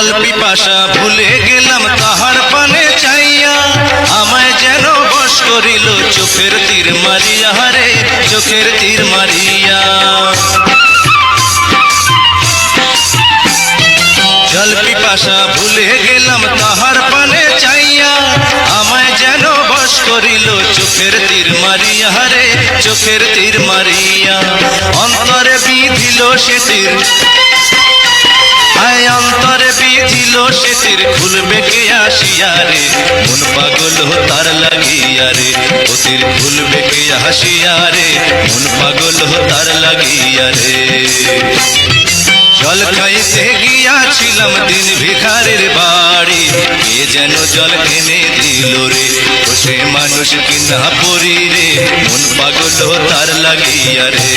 জল পিপাসা ভুলে গেলাম তাহার পানে চাইয়া, আমায় যেন বশ করিল চোখের তীর মারিয়া রে, চোখের তীর মারিয়া। জল পিপাসা ভুলে গেলাম তাহার পানে চাইয়া, আমায় যেন বশ করিল চোখের তীর মারিয়া রে, চোখের তীর মারিয়া। অন্তরে বিধিল সে তীর, আয় অন্তরে বিধিল সে তীর, খুলবে কে আসিয়া রে, মন পাগল তার লাগিয়া রে, ও তীর খুলবে কে আসিয়া রে, মন পাগল তার লাগিয়া রে। জল খাইতে গিয়াছিলাম দিন ভিখারির বাড়ি, কে যেন জল এনে দিল রে, ও সে মানুষ কিনা পরি রে, মন পাগল তার লাগিয়া রে।